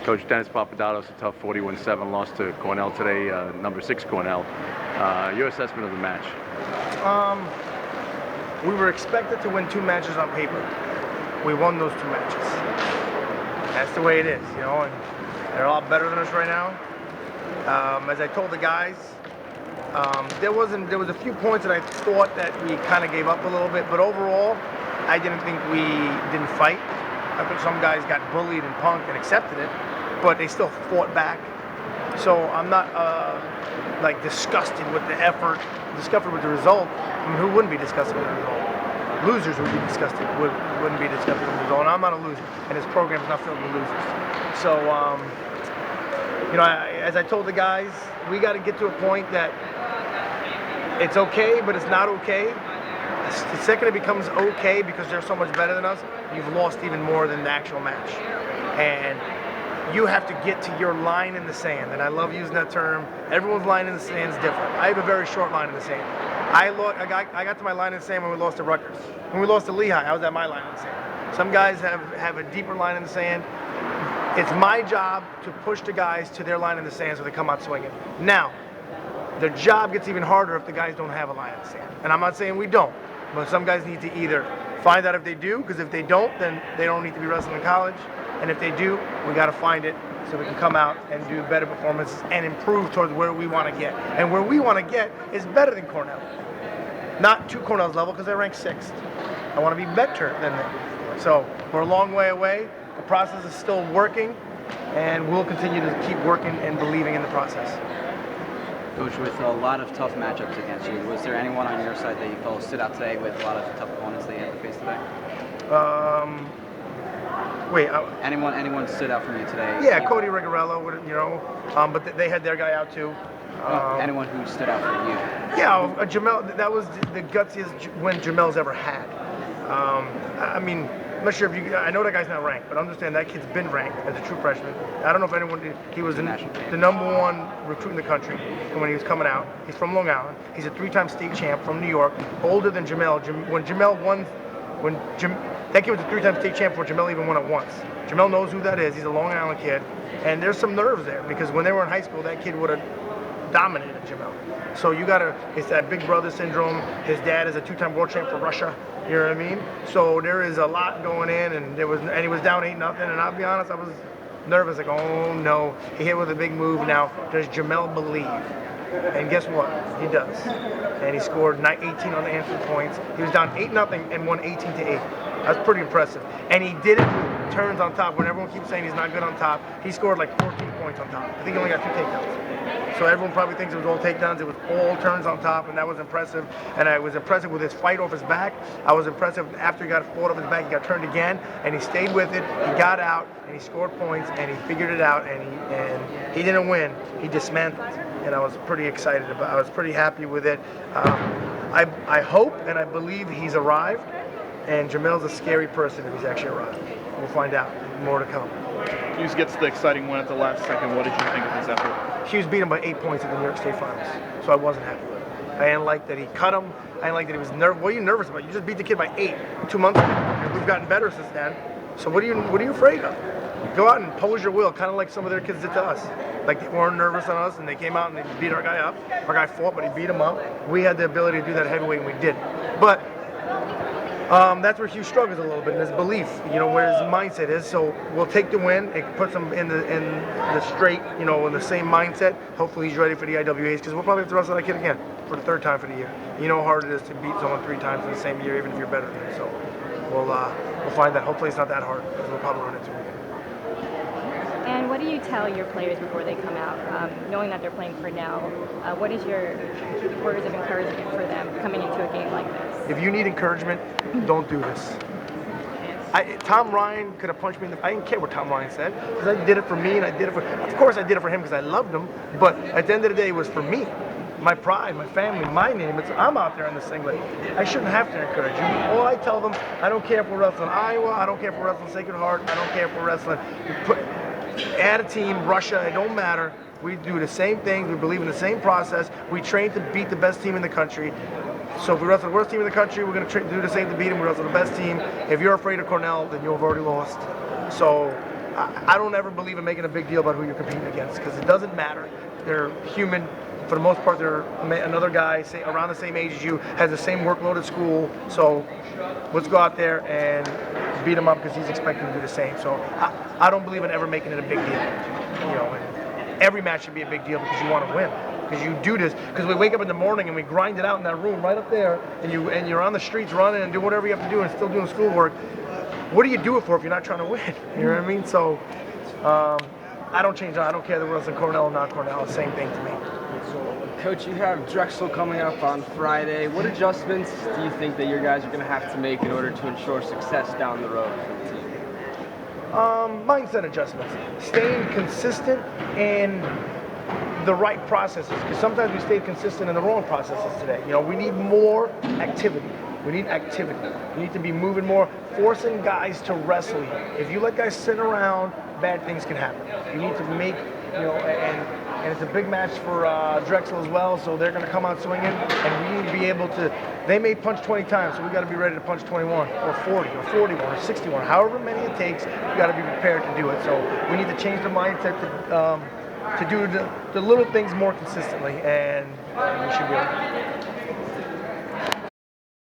Coach Dennis Papadatos, a tough 41-7 loss to Cornell today, number 6 Cornell. Your assessment of the match? We were expected to win 2 matches on paper. We won those 2 matches. That's the way it is, you know, and they're a lot better than us right now. As I told the guys, there was a few points that I thought that we kind of gave up a little bit, but overall, I didn't think we didn't fight. I think some guys got bullied and punked and accepted it, but they still fought back. So I'm not like disgusted with the effort, disgusted with the result. I mean, who wouldn't be disgusted with the result? Losers would be disgusted, wouldn't be disgusted with the result. And I'm not a loser, and this program is not filled with losers. So, you know, as I told the guys, we got to get to a point that it's okay, but it's not okay. The second it becomes okay because they're so much better than us, you've lost even more than the actual match. And you have to get to your line in the sand. And I love using that term. Everyone's line in the sand is different. I have a very short line in the sand. I got to my line in the sand when we lost to Rutgers. When we lost to Lehigh, I was at my line in the sand. Some guys have a deeper line in the sand. It's my job to push the guys to their line in the sand so they come out swinging. Now, their job gets even harder if the guys don't have a line in the sand. And I'm not saying we don't. But some guys need to either find out if they do, because if they don't, then they don't need to be wrestling in college. And if they do, we got to find it so we can come out and do better performances and improve towards where we want to get. And where we want to get is better than Cornell. Not to Cornell's level, because they're ranked 6th. I want to be better than them. So we're a long way away. The process is still working, and we'll continue to keep working and believing in the process. Coach, with a lot of tough matchups against you, was there anyone on your side that you felt stood out today with a lot of tough opponents that you had to face today? Anyone stood out from you today? Yeah, Cody Rigarello, you know, but they had their guy out too. Anyone who stood out for you? Yeah, Jamel. That was the gutsiest win Jamel's ever had. I mean, I'm not sure if you. I know that guy's not ranked, but understand that kid's been ranked as a true freshman. I don't know if anyone. He was the #1 recruit in the country when he was coming out. He's from Long Island. He's a 3-time state champ from New York. Older than Jamel. When Jamel won, that kid was a 3-time state champ before Jamel even won it once. Jamel knows who that is. He's a Long Island kid, and there's some nerves there because when they were in high school, that kid would have dominated Jamel. So you gotta. It's that big brother syndrome. His dad is a 2-time world champ for Russia. You know what I mean? So there is a lot going in, and he was down 8-0, and I'll be honest, I was nervous, like, oh no, he hit with a big move. Now, does Jamel believe? And guess what? He does. And he scored 18 unanswered points. He was down 8-0 and won 18-8. That's pretty impressive. And he did it with turns on top. When everyone keeps saying he's not good on top, he scored like 14 points on top. I think he only got 2 takedowns. So everyone probably thinks it was all takedowns. It was all turns on top, and that was impressive. And I was impressive with his fight off his back. I was impressive after he got fought off his back. He got turned again, and he stayed with it. He got out, and he scored points, and he figured it out. And he didn't win. He dismantled. And I was pretty excited about. I was pretty happy with it. I hope and I believe he's arrived. And Jamel's a scary person if he's actually arrived. We'll find out. More to come. Hughes gets the exciting one at the last second. What did you think of his effort? Hughes beat him by 8 points in the New York State Finals, so I wasn't happy with it. I didn't like that he cut him. I didn't like that he was nervous. What are you nervous about? You just beat the kid by 8 2 months ago, and we've gotten better since then. So what are you afraid of? Go out and impose your will, kind of like some of their kids did to us. Like they weren't nervous on us, and they came out and they beat our guy up. Our guy fought, but he beat him up. We had the ability to do that heavyweight, and we didn't. But that's where Hughes struggles a little bit in his belief, you know, where his mindset is. So we'll take the win. It puts him in the straight, you know, in the same mindset. Hopefully he's ready for the IWAs because we'll probably have to wrestle that kid again for the 3rd time for the year. You know how hard it is to beat someone 3 times in the same year, even if you're better than him. So we'll find that. Hopefully it's not that hard because we'll probably run into him again. And what do you tell your players before they come out, knowing that they're playing Cornell? What is your words of encouragement for them coming into a game like this? If you need encouragement, don't do this. Tom Ryan could have punched me in the. I didn't care what Tom Ryan said because I did it for me, and I did it for. Of course, I did it for him because I loved him. But at the end of the day, it was for me, my pride, my family, my name. I'm out there in the singlet. I shouldn't have to encourage you. All I tell them, I don't care if we're wrestling Iowa, I don't care if we're wrestling Sacred Heart, I don't care if we're wrestling. Add a team, Russia, it don't matter. We do the same things. We believe in the same process. We train to beat the best team in the country. So if we wrestle the worst team in the country, we're going to do the same to beat them. We wrestle the best team. If you're afraid of Cornell, then you've already lost. So I don't ever believe in making a big deal about who you're competing against because it doesn't matter. They're human. For the most part, they're another guy say, around the same age as you, has the same workload at school. So let's go out there and beat him up because he's expecting to do the same. So I don't believe in ever making it a big deal. You know, and every match should be a big deal because you want to win. Because you do this, because we wake up in the morning and we grind it out in that room right up there, and you're on the streets running and do whatever you have to do and still doing schoolwork. What do you do it for if you're not trying to win? You know what I mean? So I don't change. I don't care whether it's in Cornell or not Cornell. It's the same thing to me. Coach, you have Drexel coming up on Friday. What adjustments do you think that your guys are going to have to make in order to ensure success down the road for the team? Mindset adjustments, staying consistent in the right processes, because sometimes we stay consistent in the wrong processes today. You know, we need more activity. We need activity. We need to be moving more, forcing guys to wrestle you. If you let guys sit around, bad things can happen. You need to make, you know, and it's a big match for Drexel as well, so they're going to come out swinging, and we need to be able to, they may punch 20 times, so we got to be ready to punch 21, or 40, or 41, or 61, however many it takes, we got to be prepared to do it. So we need to change the mindset to do the little things more consistently, and we should be able to.